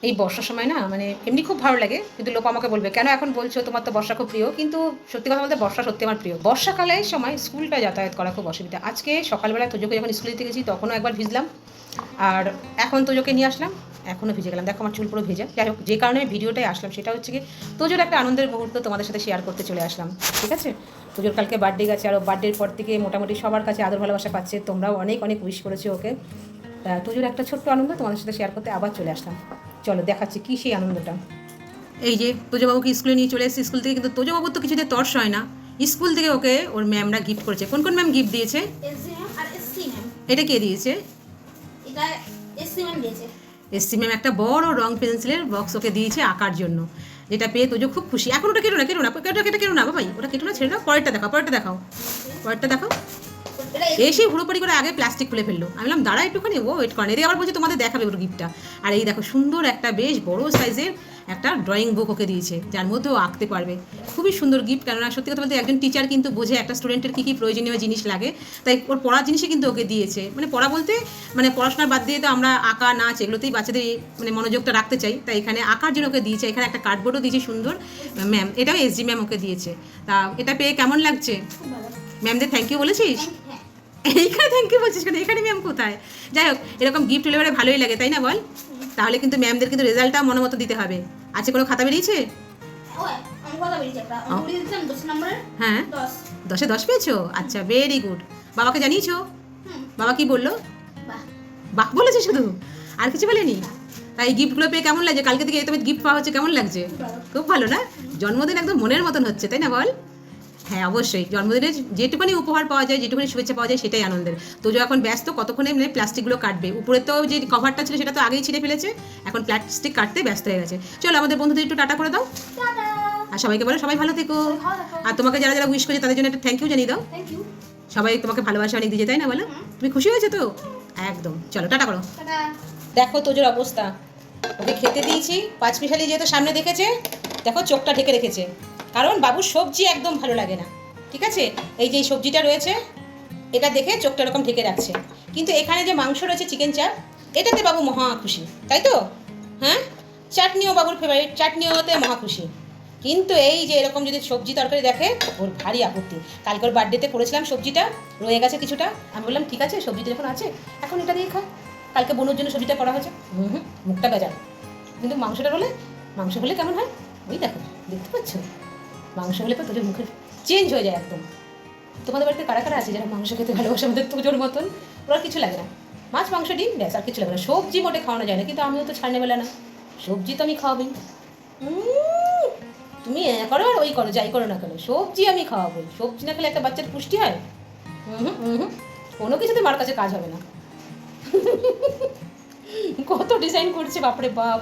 এই বর্ষার সময় না মানে এমনি খুব ভালো লাগে, কিন্তু লোক আমাকে বলবে কেন এখন বলছো তোমার তো বর্ষা খুব প্রিয়, কিন্তু সত্যি কথা বলতে বর্ষা সত্যি আমার প্রিয়। বর্ষাকালের সময় স্কুলটা যাতায়াত করা খুব অসুবিধা। আজকে সকালবেলা তোজোকে যখন স্কুলে দিতে গেছি তখনও একবার ভিজলাম, আর এখন তোজোকে নিয়ে আসলাম এখনও ভিজে গেলাম। দেখো আমার চুল পুরো ভেজা। যাই হোক, যে কারণে ভিডিওটাই আসলাম সেটা হচ্ছে কি তোজোর একটা আনন্দের মুহূর্ত তোমাদের সাথে শেয়ার করতে চলে আসলাম। ঠিক আছে, তোজোর কালকে বার্থডে গেছে, আর বার্থডের পর থেকে মোটামুটি সবার কাছে আদর ভালোবাসা পাচ্ছে, তোমরাও অনেক অনেক উইশ করেছো ওকে। তা তোজোর একটা ছোট্ট আনন্দ তোমাদের সাথে শেয়ার করতে আবার চলে আসলাম। চলো দেখাচ্ছি কী সেই আনন্দটা। এই যে তোজোবাবুকে স্কুলে নিয়ে চলে এসেছি। স্কুল থেকে কিন্তু তোজোবাবুর তো কিছুতে তর্স হয় না। স্কুল থেকে ওকে ওর ম্যামরা গিফট করেছে। কোন কোন ম্যাম গিফট দিয়েছে? এসজি ম্যাম আর এসসি ম্যাম। এটা কে দিয়েছে? এটা এসসি ম্যাম দিয়েছে। এসসি ম্যাম একটা বড় রং পেন্সিলের বক্স ওকে দিয়েছে আঁকার জন্য, যেটা পেয়ে তোজো খুব খুশি। এখন ওটা কেটো না, কেটো না, কেটো কেটো না বাবাই, ওটা কেটো না, ছেড়ে দাও। পরেরটা দেখাও, পরেরটা দেখাও, পরেরটা দেখাও। এটা এসে হুড়োপাড়ি করে আগে প্লাস্টিক খুলে ফেললো। আমি বললাম দাঁড়া একটুখানি, ও ওয়েট করেন, এদিকে আবার বলছে তোমাদের দেখাবে ওর গিফটটা। আর এই দেখো সুন্দর একটা বেশ বড় সাইজের একটা ড্রয়িং বুক ওকে দিয়েছে, যার মধ্যে ও আঁকতে পারবে। খুবই সুন্দর গিফট। কেননা সত্যি কথা বলতে একজন টিচার কিন্তু বোঝে একটা স্টুডেন্টের কী কী প্রয়োজনীয় জিনিস লাগে, তাই ওর পড়ার জিনিসই কিন্তু ওকে দিয়েছে। মানে পড়া বলতে মানে পড়াশোনার বাদ দিয়ে তো আমরা আঁকা নাচ এগুলোতেই বাচ্চাদের মানে মনোযোগটা রাখতে চাই, তাই এখানে আঁকার জন্য ওকে দিয়েছে। এখানে একটা কার্ডবোর্ডও দিয়েছে সুন্দর। ম্যাম এটাও এসজি ম্যাম ওকে দিয়েছে। তা এটা পেয়ে কেমন লাগছে? খুব ভালো। ম্যামদের থ্যাংক ইউ বলেছিস? হ্যাঁ। এইখানে থ্যাংক ইউ বলছিস কেন? এখানে ম্যাম কোথায়? যাই হোক, এরকম গিফট হলে পরে ভালোই লাগে, তাই না বল? তাহলে কিন্তু ম্যামদের কিন্তু রেজাল্টটাও মনে মতো দিতে হবে। আছে কোনো খাতা বেরিয়েছে? ওই অঙ্ক কথা বেরিয়েছে একটা। অঙ্ক দিয়ে দিলাম 10 নম্বরের। হ্যাঁ, 10। 10-এ 10 পেয়েছো? আচ্ছা, ভেরি গুড। বাবাকে জানিয়েছো? হুম। বাবা কি বললো? বাহ। বাহ বলেছে শুধু, আর কিছু বলেনি? তাই গিফটগুলো পেয়ে কেমন লাগছে? কালকে থেকে তুমি গিফট পাওয়া হচ্ছে, কেমন লাগছে? খুব ভালো না? জন্মদিন একদম মনের মতন হচ্ছে, তাই না বল? হ্যাঁ অবশ্যই, জন্মদিনে যেটুকুনি উপহার পাওয়া যায়, যেটুকুনি শুভেচ্ছা পাওয়া যায় সেটাই আনন্দের। তো এখন ব্যস্ত কতক্ষণে মানে প্লাস্টিকগুলো কাটবে। উপরে তো যে কভারটা ছিল সেটা তো আগেই ছিঁড়ে ফেলেছে, এখন প্লাস্টিক কাটতে ব্যস্ত হয়ে গেছে। চলো আমাদের বন্ধুদের একটু টাটা করে দাও, টাটা। আর সবাইকে বলো সবাই ভালো থেকো। ভালো থাকো। আর তোমাকে যারা যারা উইশ করেছে তাদের জন্য একটা থ্যাংক ইউ জানিয়ে দাও। Thank you. সবাই তোমাকে ভালোবাসা অনেক দিয়েছে, তাই না বলো? তুমি খুশি হয়েছো তো? একদম। চলো টাটা করো। টাটা। দেখো তোজোর অবস্থা, ওকে খেতে দিয়েছি। পাঁচমিশালি যেহেতু সামনে দেখেছে, দেখো চোখটা ঢেকে রেখেছে, কারণ বাবুর সবজি একদম ভালো লাগে না। ঠিক আছে, এই যে এই সবজিটা রয়েছে এটা দেখে চোখটা এরকম ঢেকে রাখছে। কিন্তু এখানে যে মাংস রয়েছে চিকেন চাপ, এটাতে বাবু মহা খুশি, তাই তো? হ্যাঁ, চাটনিও বাবুর ফেভারিট, চাটনিওতে মহা খুশি। কিন্তু এই যে এরকম যদি সবজি তরকারি দেখে ওর ভারী আপত্তি। কালকে ওর বার্থডেতে করেছিলাম, সবজিটা রয়ে গেছে কিছুটা, আমি বললাম ঠিক আছে সবজিটা যখন আছে এখন এটা দিয়ে খা। কালকে বোনের জন্য সবজিটা করা হয়েছে, মুখটা বেজায়। কিন্তু মাংসটা হলে, মাংস হলে কেমন হয় ওই দেখো, দেখতে পাচ্ছ? মাংস হলে তো তোদের মুখের চেঞ্জ হয়ে যায় একদম। তোমাদের বাড়িতে কারা কারা আছে যারা মাংস খেতে ভালোবাসে আমাদের তোজোর মতন? ওরা কিছু লাগে না, মাছ মাংস ডিম ব্যাস, আর কিছু লাগে না। সবজি মোটে খাওয়ানো যায় না, কিন্তু আমিও তো ছাড়নে বেলা না, সবজি তো আমি খাওয়াবই। তুমি করো আর ওই করো, যাই করো না কেন, সবজি আমি খাওয়াবই। সবজি না খেলে একটা বাচ্চার পুষ্টি হয়? কোনো কিছুতে মার কাছে কাজ হবে না। কত ডিজাইন করছে বাপরে বাপ।